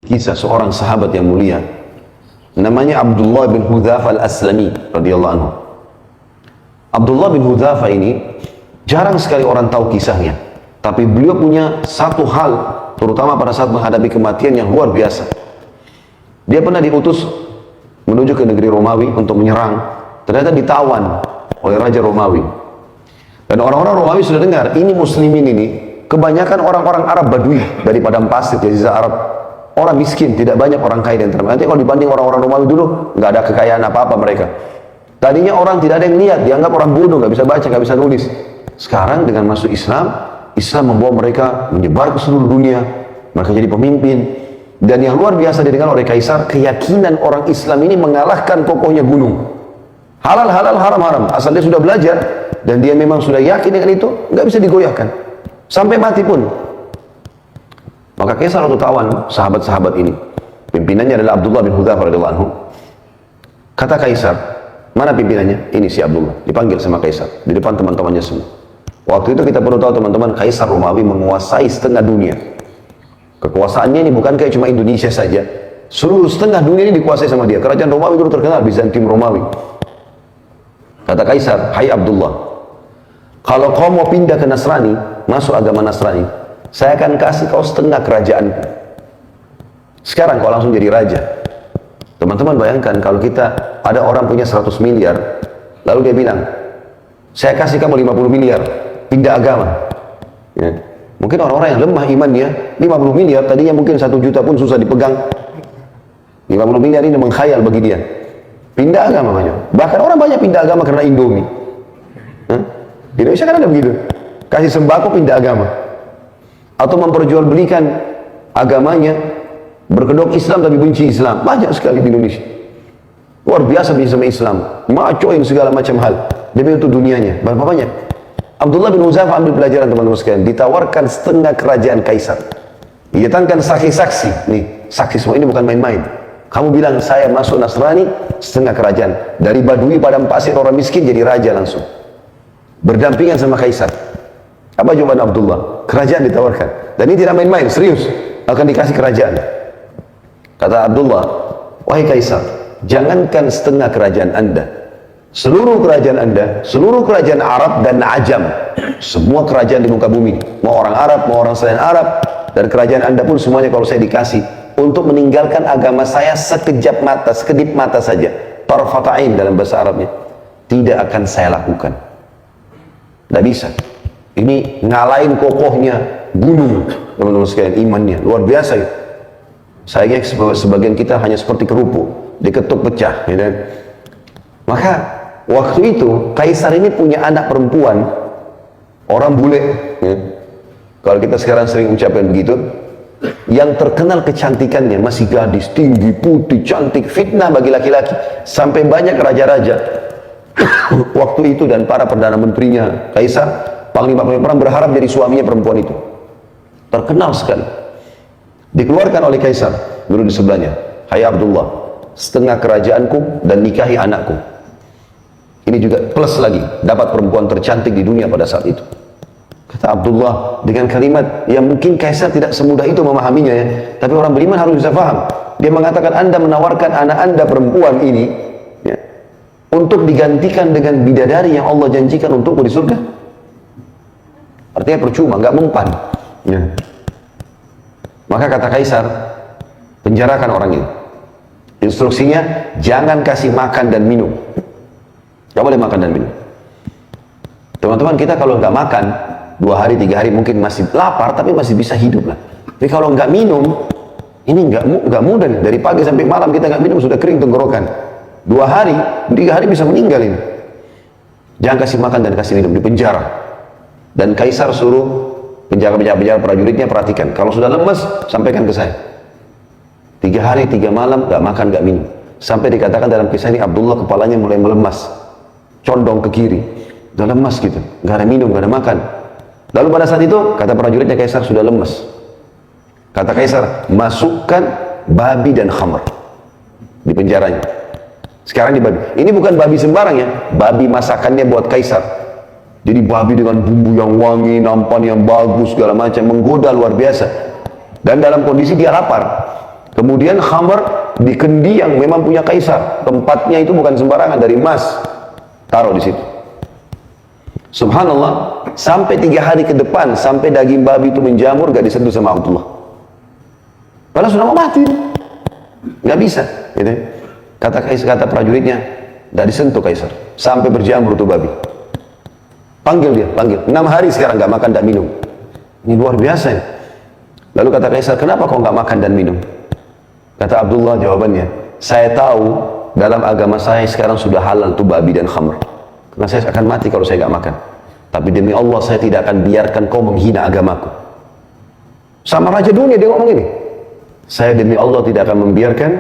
kisah seorang sahabat yang mulia, namanya Abdullah bin Hudzafa al-Aslami radhiyallahu anhu. Abdullah bin Hudzafa ini jarang sekali orang tahu kisahnya, tapi beliau punya satu hal, terutama pada saat menghadapi kematian, yang luar biasa. Dia pernah diutus menuju ke negeri Romawi untuk menyerang, ternyata ditawan oleh Raja Romawi. Dan orang-orang Romawi sudah dengar, ini muslimin ini kebanyakan orang-orang Arab Badui dari padang pasir, Jazirah Arab, orang miskin, tidak banyak orang kaya dan terkenal. Nanti kalau dibanding orang-orang Romawi dulu, nggak ada kekayaan apa-apa mereka. Tadinya orang tidak ada yang lihat, dianggap orang bodoh, nggak bisa baca, nggak bisa nulis. Sekarang dengan masuk Islam, Islam membawa mereka menyebar ke seluruh dunia, mereka jadi pemimpin. Dan yang luar biasa didengar oleh Kaisar, keyakinan orang Islam ini mengalahkan kokohnya gunung. Halal halal, haram haram, asal dia sudah belajar dan dia memang sudah yakin dengan itu, nggak bisa digoyahkan sampai mati pun. Maka Kaisar waktu tawan sahabat-sahabat ini, pimpinannya adalah Abdullah bin Hudzafa radhiyallahu anhu. Kata Kaisar, mana pimpinannya? Ini si Abdullah. Dipanggil sama Kaisar di depan teman-temannya semua. Waktu itu kita perlu tahu teman-teman, Kaisar Romawi menguasai setengah dunia. Kekuasaannya ini bukan kayak cuma Indonesia saja, seluruh setengah dunia ini dikuasai sama dia. Kerajaan Romawi dulu terkenal, Bizantium Romawi. Kata Kaisar, hai Abdullah, kalau kau mau pindah ke Nasrani, masuk agama Nasrani, saya akan kasih kau setengah kerajaanku. Sekarang kau langsung jadi raja. Teman-teman bayangkan kalau kita ada orang punya 100 miliar, lalu dia bilang, saya kasih kamu 50 miliar, pindah agama. Ya. Mungkin orang-orang yang lemah imannya, 50 miliar, tadinya mungkin 1 juta pun susah dipegang. 50 miliar ini mengkhayal bagi dia. Pindah agama banyak. Bahkan orang banyak pindah agama karena Indomie. Di Indonesia kan ada begitu. Kasih sembako pindah agama. Atau memperjualbelikan agamanya, berkedok Islam tapi benci Islam. Banyak sekali di Indonesia. Luar biasa benci sama Islam. Macoin segala macam hal. Demi untuk dunianya. Berapa banyak? Abdullah bin Hudzafa ambil pelajaran teman-teman sekalian. Ditawarkan setengah kerajaan Kaisar. Didatangkan saksi-saksi. Nih, saksi semua ini bukan main-main. Kamu bilang saya masuk Nasrani, setengah kerajaan. Dari Badui padang pasir orang miskin jadi raja langsung. Berdampingan sama Kaisar. Apa jawaban Abdullah? Kerajaan ditawarkan. Dan ini tidak main-main, serius. Akan dikasih kerajaan. Kata Abdullah, wahai Kaisar, jangankan setengah kerajaan Anda, seluruh kerajaan Anda, seluruh kerajaan Arab dan Ajam, semua kerajaan di muka bumi, mau orang Arab, mau orang selain Arab, dan kerajaan Anda pun semuanya kalau saya dikasih untuk meninggalkan agama saya sekejap mata, sekedip mata saja, tarfata'in dalam bahasa Arabnya, tidak akan saya lakukan. Tidak bisa. Ini ngalahin kokohnya gunung, teman-teman sekalian, imannya luar biasa. Ya. Sayangnya sebagian kita hanya seperti kerupuk, diketuk pecah. Ya, kan? Maka waktu itu Kaisar ini punya anak perempuan, orang bule. Ya. Kalau kita sekarang sering ucapkan begitu, yang terkenal kecantikannya, masih gadis, tinggi, putih, cantik, fitnah bagi laki-laki. Sampai banyak raja-raja waktu itu dan para perdana menterinya, Kaisar, panglima-panglima perang berharap jadi suaminya perempuan itu. Terkenal sekali. Dikeluarkan oleh Kaisar, dulu di sebelahnya, hai Abdullah, setengah kerajaanku dan nikahi anakku. Ini juga plus lagi, dapat perempuan tercantik di dunia pada saat itu. Kata Abdullah dengan kalimat yang mungkin Kaisar tidak semudah itu memahaminya ya, tapi orang beriman harus bisa paham. Dia mengatakan, Anda menawarkan anak Anda perempuan ini ya, untuk digantikan dengan bidadari yang Allah janjikan untukku di surga. Artinya percuma, nggak mempan. Ya. Maka kata Kaisar, penjarakan orang ini. Instruksinya, jangan kasih makan dan minum. Nggak boleh makan dan minum. Teman-teman, kita kalau nggak makan 2 hari, 3 hari mungkin masih lapar, tapi masih bisa hidup lah. Tapi kalau nggak minum, ini nggak mudah nih. Dari pagi sampai malam kita nggak minum, sudah kering tenggorokan. 2 hari, 3 hari bisa meninggal ini. Jangan kasih makan dan kasih minum, di penjara. Dan Kaisar suruh penjaga-penjaga prajuritnya perhatikan. Kalau sudah lemes, sampaikan ke saya. 3 hari, 3 malam, nggak makan, nggak minum. Sampai dikatakan dalam kisah ini, Abdullah kepalanya mulai melemas. Condong ke kiri. Udah lemas gitu. Nggak ada minum, nggak ada makan. Lalu pada saat itu, kata prajuritnya, Kaisar sudah lemes. Kata Kaisar, masukkan babi dan khamr di penjaranya. Sekarang di babi. Ini bukan babi sembarang ya. Babi masakannya buat Kaisar. Jadi babi dengan bumbu yang wangi, nampan yang bagus, segala macam, menggoda luar biasa. Dan dalam kondisi dia lapar. Kemudian khamr di kendi yang memang punya kaisar. Tempatnya itu bukan sembarangan, dari emas. Taruh di situ. Subhanallah, sampai 3 hari ke depan, sampai daging babi itu menjamur, gak disentuh sama Abdullah. Padahal sudah mau mati. Gak bisa. Gitu. Kata prajuritnya, gak disentuh kaisar. Sampai berjamur itu babi. Panggil dia, panggil. 6 hari sekarang gak makan, gak minum. Ini luar biasa ya. Lalu kata kaisar, kenapa kau gak makan dan minum? Kata Abdullah jawabannya, saya tahu dalam agama saya sekarang sudah halal itu babi dan khamr. Karena saya akan mati kalau saya gak makan. Tapi demi Allah saya tidak akan biarkan kau menghina agamaku. Sama raja dunia dia ngomong ini. Saya demi Allah tidak akan membiarkan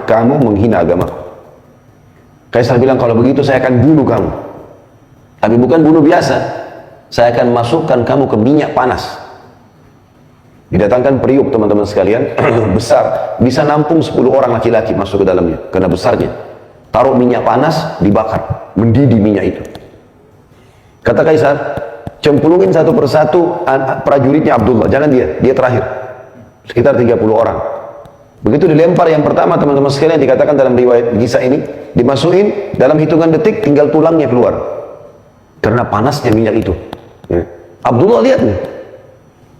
kamu menghina agamaku. Kaisar bilang, kalau begitu saya akan bunuh kamu. Tapi bukan bunuh biasa. Saya akan masukkan kamu ke minyak panas. Didatangkan periuk teman-teman sekalian, besar, bisa nampung 10 orang laki-laki masuk ke dalamnya, karena besarnya. Taruh minyak panas, dibakar, mendidih minyak itu. Kata kaisar, cemplungin satu persatu prajuritnya Abdullah, jangan dia terakhir. Sekitar 30 orang. Begitu dilempar yang pertama, teman-teman sekalian, dikatakan dalam riwayat kisah ini, dimasukin dalam hitungan detik, tinggal tulangnya keluar. Karena panasnya minyak itu. Ya. Abdullah lihat nih.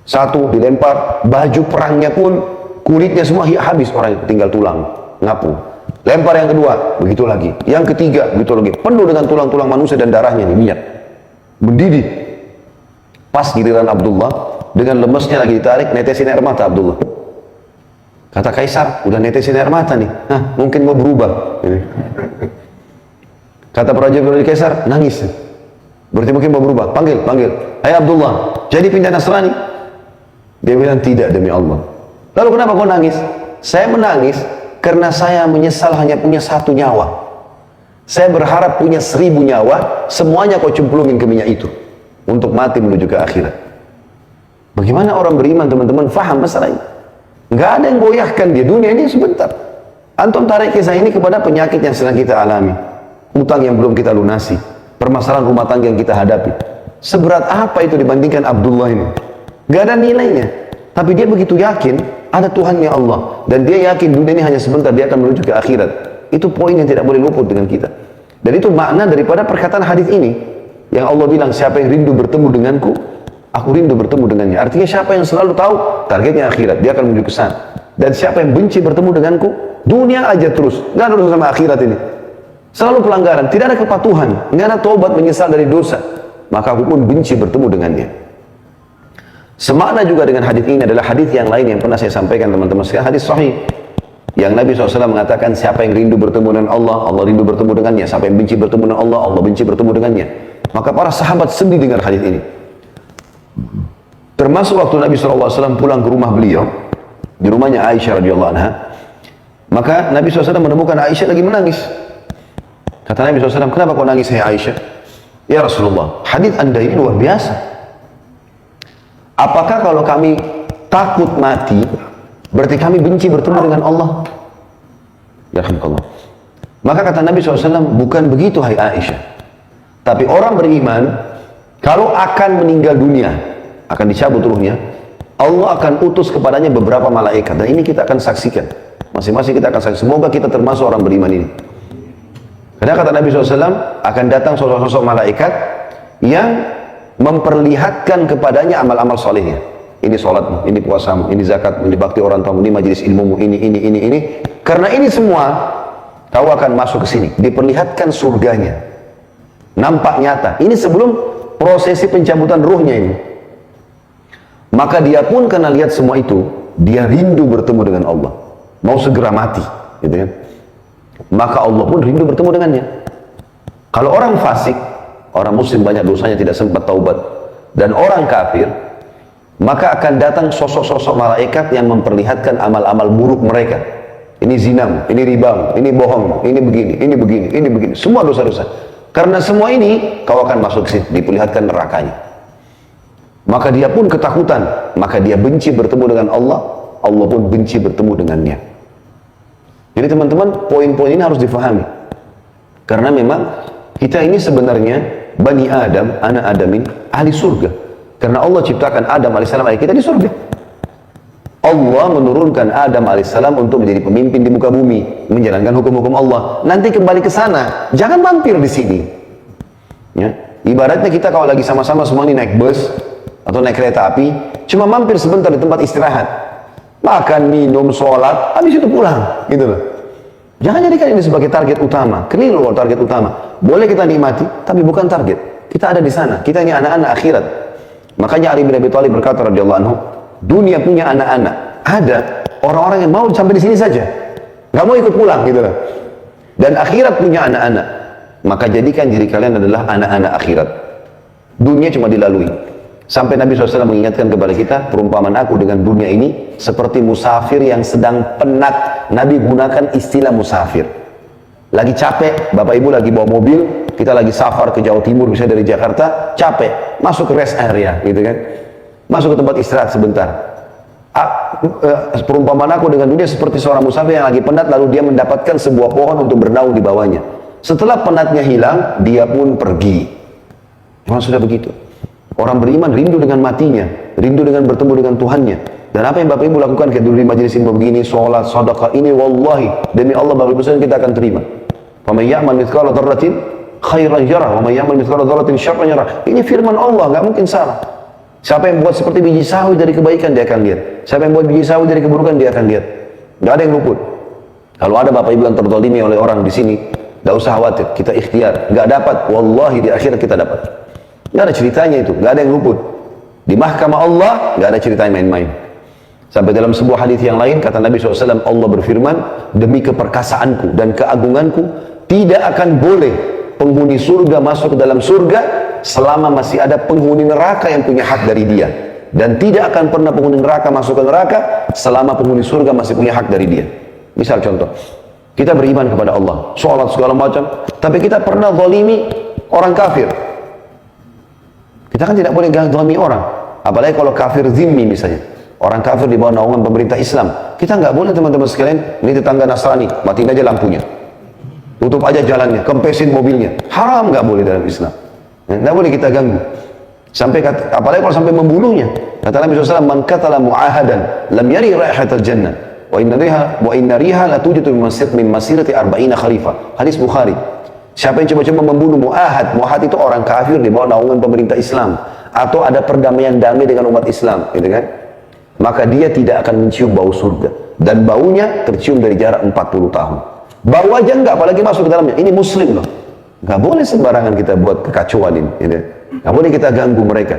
Satu dilempar, baju perangnya pun kulitnya semua habis, orang itu tinggal tulang, ngapung. Lempar yang kedua, begitu lagi. Yang ketiga, begitu lagi. Penuh dengan tulang-tulang manusia dan darahnya nih, minyak. Mendidih. Pas giliran Abdullah, dengan lemesnya lagi ditarik, netesin air mata Abdullah. Kata kaisar, udah netesin air mata nih. Hah, mungkin mau berubah. Kata prajurit kaisar, nangis. Berarti mungkin mau berubah. Panggil. Hai Abdullah, jadi pindah Nasrani. Dia bilang, tidak demi Allah. Lalu kenapa kau nangis? Saya menangis karena saya menyesal hanya punya 1 nyawa. Saya berharap punya 1000 nyawa, semuanya kau cemplungin ke minyak itu untuk mati menuju ke akhirat. Bagaimana orang beriman, teman-teman, faham masalah ini? Nggak ada yang goyahkan dia, dunia ini sebentar. Antum tarik kisah ini kepada penyakit yang sedang kita alami, utang yang belum kita lunasi, permasalahan rumah tangga yang kita hadapi. Seberat apa itu dibandingkan Abdullah ini? Gak ada nilainya. Tapi dia begitu yakin ada Tuhannya Allah, dan dia yakin dunia ini hanya sebentar, dia akan menuju ke akhirat. Itu poin yang tidak boleh luput dengan kita. Dan itu makna daripada perkataan hadis ini yang Allah bilang, siapa yang rindu bertemu denganku, aku rindu bertemu dengannya. Artinya siapa yang selalu tahu targetnya akhirat, dia akan menuju ke sana. Dan siapa yang benci bertemu denganku, dunia aja terus, gak ada urusan sama akhirat ini. Selalu pelanggaran, tidak ada kepatuhan, gak ada taubat menyesal dari dosa, maka aku pun benci bertemu dengannya. Semakna juga dengan hadis ini adalah hadis yang lain yang pernah saya sampaikan teman-teman sekalian, hadis sahih yang Nabi SAW mengatakan, siapa yang rindu bertemu dengan Allah, Allah rindu bertemu dengannya. Siapa yang benci bertemu dengan Allah, Allah benci bertemu dengannya. Maka para sahabat sedih dengar hadis ini. Termasuk waktu Nabi SAW pulang ke rumah beliau, di rumahnya Aisyah radhiyallahu anha, maka Nabi SAW menemukan Aisyah lagi menangis. Kata Nabi SAW, kenapa kau nangis, hai Aisyah? Ya Rasulullah, hadis anda ini luar biasa. Apakah kalau kami takut mati, berarti kami benci bertemu dengan Allah? Ya Allah. Maka kata Nabi SAW, bukan begitu hai Aisyah. Tapi orang beriman, kalau akan meninggal dunia, akan dicabut ruhnya, Allah akan utus kepadanya beberapa malaikat. Dan ini kita akan saksikan. Masing-masing kita akan saksikan. Semoga kita termasuk orang beriman ini. Karena kata Nabi SAW, akan datang sosok-sosok malaikat yang memperlihatkan kepadanya amal-amal solehnya. Ini sholatmu, ini puasamu, ini zakatmu, ini bakti orang tuamu, ini majelis ilmumu, ini. Karena ini semua, kau akan masuk ke sini. Diperlihatkan surganya. Nampak nyata. Ini sebelum prosesi pencabutan ruhnya ini. Maka dia pun karena lihat semua itu, dia rindu bertemu dengan Allah. Mau segera mati. Gitu kan? Maka Allah pun rindu bertemu dengannya. Kalau orang fasik, orang muslim banyak dosanya tidak sempat taubat, dan orang kafir, maka akan datang sosok-sosok malaikat yang memperlihatkan amal-amal buruk mereka. Ini zinam, ini riba, ini bohong, ini begini, ini begini, ini begini, semua dosa-dosa. Karena semua ini kau akan masuk ke sini, diperlihatkan nerakanya. Maka dia pun ketakutan, maka dia benci bertemu dengan Allah, Allah pun benci bertemu dengannya. Jadi teman-teman, poin-poin ini harus difahami. Karena memang kita ini sebenarnya Bani Adam, anak Adamin, ahli surga. Karena Allah ciptakan Adam AS, kita di surga. Allah menurunkan Adam alaihissalam untuk menjadi pemimpin di muka bumi, menjalankan hukum-hukum Allah. Nanti kembali ke sana, jangan mampir di sini. Ya. Ibaratnya kita kalau lagi sama-sama semua ini naik bus atau naik kereta api, cuma mampir sebentar di tempat istirahat, makan, minum, sholat, habis itu pulang, gitu loh. Jangan jadikan ini sebagai target utama. Keliru kalau target utama. Boleh kita nikmati, tapi bukan target. Kita ada di sana. Kita ini anak-anak akhirat. Makanya Ali bin Abi Thalib berkata radhiyallahu anhu, dunia punya anak-anak. Ada orang-orang yang mau sampai di sini saja, nggak mau ikut pulang, gitu loh. Dan akhirat punya anak-anak. Maka jadikan diri kalian adalah anak-anak akhirat. Dunia cuma dilalui. Sampai Nabi SAW mengingatkan kepada kita, perumpamaan aku dengan dunia ini seperti musafir yang sedang penat. Nabi gunakan istilah musafir. Lagi capek, bapak ibu lagi bawa mobil, kita lagi safar ke Jawa Timur, bisa dari Jakarta, capek, masuk ke rest area, gitu kan? Masuk ke tempat istirahat sebentar. Perumpamaan aku dengan dunia seperti seorang musafir yang lagi penat, lalu dia mendapatkan sebuah pohon untuk bernaung di bawahnya. Setelah penatnya hilang, dia pun pergi. Memang sudah begitu. Orang beriman rindu dengan matinya, rindu dengan bertemu dengan Tuhannya. Dan apa yang Bapak Ibu lakukan ketika duduk di majelis ilmu begini, sholat, sedekah, ini wallahi demi Allah Bapak Ibu sekalian kita akan terima. Faman ya'mal mithqala dzarratin khairan yarah, wa man ya'mal mithqala dzarratin syarran yarah. Ini firman Allah, nggak mungkin salah. Siapa yang buat seperti biji sawi dari kebaikan, dia akan lihat. Siapa yang buat biji sawi dari keburukan, dia akan lihat. Nggak ada yang luput. Kalau ada Bapak Ibu yang terzalimi oleh orang di sini, nggak usah khawatir, kita ikhtiar. Nggak dapat, wallahi di akhirat kita dapat. Nggak ada ceritanya itu, nggak ada yang luput. Di mahkamah Allah, nggak ada ceritanya main-main. Sampai dalam sebuah hadis yang lain, kata Nabi SAW, Allah berfirman, demi keperkasaanku dan keagunganku, tidak akan boleh penghuni surga masuk ke dalam surga, selama masih ada penghuni neraka yang punya hak dari dia. Dan tidak akan pernah penghuni neraka masuk ke neraka, selama penghuni surga masih punya hak dari dia. Misal contoh, kita beriman kepada Allah, sholat segala macam, tapi kita pernah zalimi orang kafir. Kita kan tidak boleh zalimi orang, apalagi kalau kafir zimmi misalnya, orang kafir di bawah naungan pemerintah Islam. Kita nggak boleh teman-teman sekalian, ini tetangga Nasrani, matiin aja lampunya, tutup aja jalannya, kempesin mobilnya. Haram, nggak boleh dalam Islam. Nggak boleh kita ganggu. Sampai apalagi kalau sampai membunuhnya. Kata Nabi SAW, man qatala mu'ahadan lam yari raihatal jannah wa inna riha la tujidu min masirati arba'ina khalifah. Hadis Bukhari. Siapa yang coba-coba membunuh mu'ahad, mu'ahad itu orang kafir di bawah naungan pemerintah Islam, atau ada perdamaian damai dengan umat Islam, gitu kan? Maka dia tidak akan mencium bau surga, dan baunya tercium dari jarak 40 tahun. Bau aja enggak, apalagi masuk ke dalamnya. Ini muslim loh. Nggak boleh sembarangan kita buat kekacauan ini, gitu. Nggak boleh kita ganggu mereka.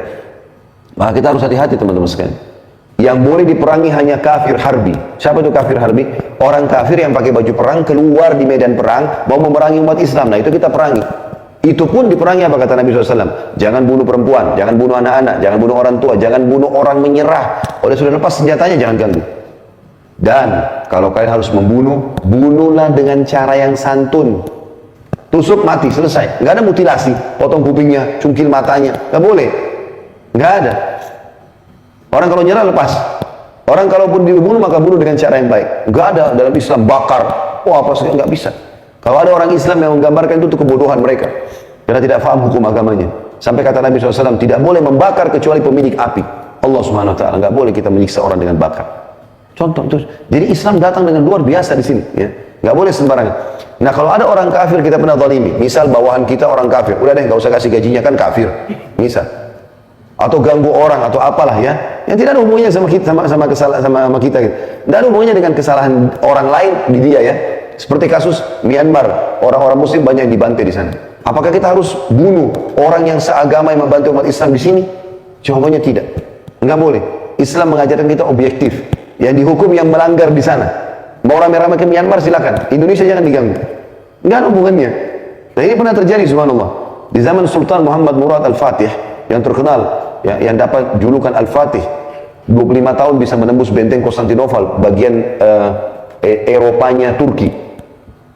Maka kita harus hati-hati teman-teman sekalian. Yang boleh diperangi hanya kafir harbi. Siapa itu kafir harbi? Orang kafir yang pakai baju perang keluar di medan perang mau memerangi umat Islam. Nah itu kita perangi. Itu pun diperangi apa kata Nabi SAW? Jangan bunuh perempuan, jangan bunuh anak-anak, jangan bunuh orang tua, jangan bunuh orang menyerah. Kalau sudah lepas senjatanya jangan ganggu. Dan kalau kalian harus membunuh, bunuhlah dengan cara yang santun. Tusuk mati, selesai. Nggak ada mutilasi, potong kupingnya, cungkil matanya, nggak boleh. Nggak ada. Orang kalau nyerah lepas. Orang kalau pun dibunuh maka bunuh dengan cara yang baik. Nggak ada dalam Islam bakar. Wah apa sih, nggak bisa. Kalau ada orang Islam yang menggambarkan itu kebodohan mereka. Karena tidak paham hukum agamanya. Sampai kata Nabi SAW, tidak boleh membakar kecuali pemilik api. Allah Subhanahu Wa Taala nggak boleh kita menyiksa orang dengan bakar. Contoh terus. Jadi Islam datang dengan luar biasa di sini. Ya. Nggak boleh sembarangan. Nah kalau ada orang kafir kita pernah zalimi, misal bawahan kita orang kafir, udah deh nggak usah kasih gajinya kan kafir, misal, atau ganggu orang atau apalah ya, yang tidak ada hubungannya sama kita, sama kita, gitu. Tidak ada hubungannya dengan kesalahan orang lain di dia ya. Seperti kasus Myanmar, orang-orang Muslim banyak yang dibantai di sana. Apakah kita harus bunuh orang yang seagama yang membantu umat Islam di sini? Jawabannya tidak, nggak boleh. Islam mengajarkan kita objektif, yang dihukum yang melanggar di sana. Mau rame-rame ke Myanmar silakan, Indonesia jangan diganggu. Nggak ada hubungannya. Dan ini pernah terjadi subhanallah. Di zaman Sultan Muhammad Murad Al-Fatih yang terkenal, ya, yang dapat julukan Al-Fatih, 25 tahun bisa menembus benteng Konstantinopel, bagian Eropanya Turki.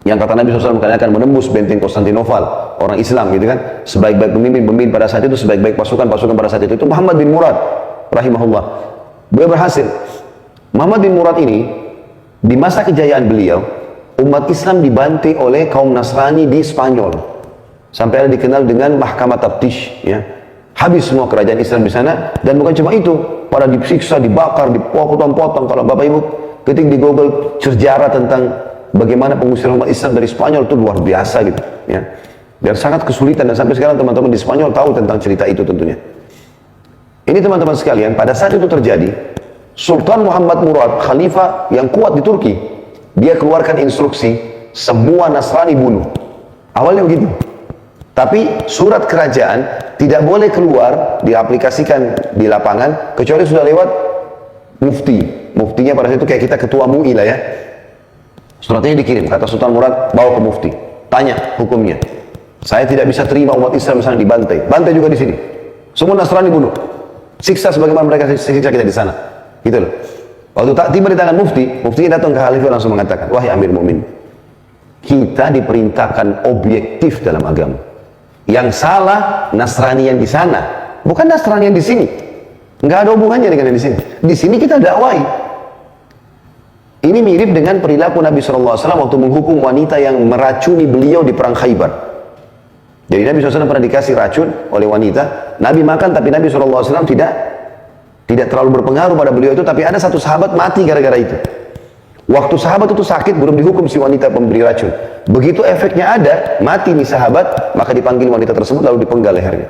Yang kata Nabi SAW akan menembus benteng Konstantinopel, orang Islam gitu kan. Sebaik-baik pemimpin pada saat itu, sebaik-baik pasukan pada saat itu Muhammad bin Murad rahimahullah. Beliau berhasil. Muhammad bin Murad ini di masa kejayaan beliau, umat Islam dibantai oleh kaum Nasrani di Spanyol. Sampai ada dikenal dengan Mahkamah Taftish, ya. Habis semua kerajaan Islam di sana, dan bukan cuma itu, pada disiksa, dibakar, dipotong-potong. Kalau Bapak Ibu ketik di Google sejarah tentang bagaimana pengusiran umat Islam dari Spanyol, itu luar biasa gitu, ya. Dan sangat kesulitan, dan sampai sekarang teman-teman di Spanyol tahu tentang cerita itu tentunya. Ini teman-teman sekalian, pada saat itu terjadi, Sultan Muhammad Murad, khalifah yang kuat di Turki, dia keluarkan instruksi, semua Nasrani bunuh. Awalnya begitu. Tapi surat kerajaan tidak boleh keluar, diaplikasikan di lapangan, kecuali sudah lewat mufti. Muftinya pada saat itu kayak kita ketua MUI lah ya. Suratnya dikirim, kata Sultan Murad, bawa ke mufti. Tanya hukumnya. Saya tidak bisa terima umat Islam misalnya dibantai. Bantai juga di sini. Semua Nasrani bunuh. Siksa sebagaimana mereka siksa kita di sana. Gitu loh. Waktu tak tiba di tangan mufti, muftinya datang ke khalifah langsung mengatakan, wahai Amir Mukminin, kita diperintahkan objektif dalam agama. Yang salah Nasrani yang di sana, bukan Nasrani yang di sini. Nggak ada hubungannya dengan yang di sini. Di sini kita dakwai. Ini mirip dengan perilaku Nabi SAW waktu menghukum wanita yang meracuni beliau di perang Khaybar. Jadi Nabi SAW pernah dikasih racun oleh wanita. Nabi makan, tapi Nabi SAW tidak terlalu berpengaruh pada beliau itu. Tapi ada satu sahabat mati gara-gara itu. Waktu sahabat itu sakit, belum dihukum si wanita pemberi racun. Begitu efeknya ada, mati nih sahabat, maka dipanggil wanita tersebut lalu dipenggal lehernya.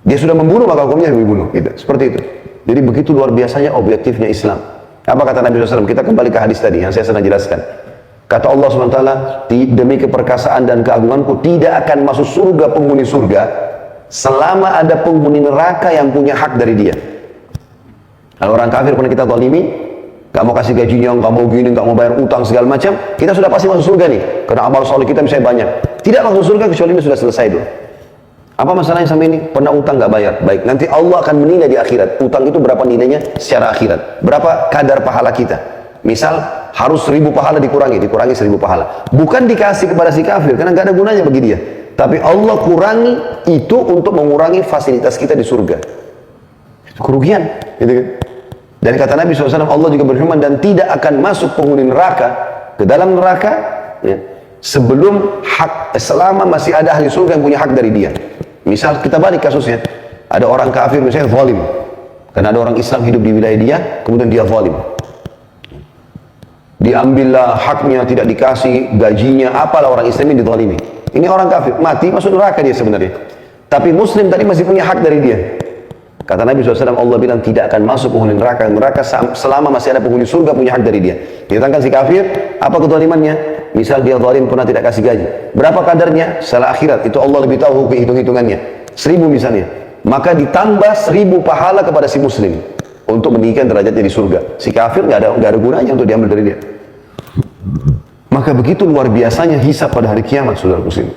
Dia sudah membunuh, maka hukumnya dibunuh. Gitu. Seperti itu. Jadi begitu luar biasanya objektifnya Islam. Apa kata Nabi SAW? Kita kembali ke hadis tadi yang saya sedang jelaskan. Kata Allah SWT, demi keperkasaan dan keagunganku, tidak akan masuk surga penghuni surga selama ada penghuni neraka yang punya hak dari dia. Kalau orang kafir pernah kita zalimi, gak mau kasih gajinya, gak mau gini, gak mau bayar utang segala macam, kita sudah pasti masuk surga nih, karena amal soleh kita misalnya banyak. Tidak masuk surga kecuali ini sudah selesai dulu. Apa masalahnya sampai ini? Pernah utang gak bayar? Baik, nanti Allah akan menilai di akhirat. Utang itu berapa nilainya secara akhirat? Berapa kadar pahala kita? Misal harus 1000 pahala dikurangi 1000 pahala. Bukan dikasih kepada si kafir, karena gak ada gunanya bagi dia. Tapi Allah kurangi itu untuk mengurangi fasilitas kita di surga. Itu kerugian, gitu kan? Dan kata Nabi SAW, Allah juga berfirman, dan tidak akan masuk penghuni neraka ke dalam neraka ya, sebelum selama masih ada ahli surga yang punya hak dari dia. Misal kita balik kasusnya, ada orang kafir misalnya zalim, karena ada orang Islam hidup di wilayah dia, kemudian dia zalim. Diambillah haknya, tidak dikasih gajinya, apalah orang Islam yang dizalimi. Ini orang kafir, mati masuk neraka dia sebenarnya. Tapi Muslim tadi masih punya hak dari dia. Kata Nabi SAW, Allah bilang tidak akan masuk penghuni neraka selama masih ada penghuni surga punya hak dari dia. Ditantangkan si kafir, apa kezalimannya? Misal dia zalim pernah tidak kasih gaji. Berapa kadarnya? Setelah akhirat, itu Allah lebih tahu hitung-hitungannya. 1000 misalnya. Maka ditambah 1000 pahala kepada si muslim untuk meninggikan derajatnya di surga. Si kafir nggak ada gunanya untuk diambil dari dia. Maka begitu luar biasanya hisab pada hari kiamat, saudara muslim.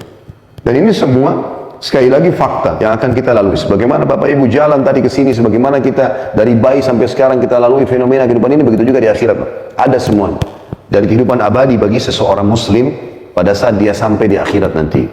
Dan ini semua sekali lagi fakta yang akan kita lalui. Sebagaimana Bapak Ibu jalan tadi ke sini, sebagaimana kita dari bayi sampai sekarang kita lalui fenomena kehidupan ini, begitu juga di akhirat. Ada semuanya. Dan kehidupan abadi bagi seseorang muslim pada saat dia sampai di akhirat nanti.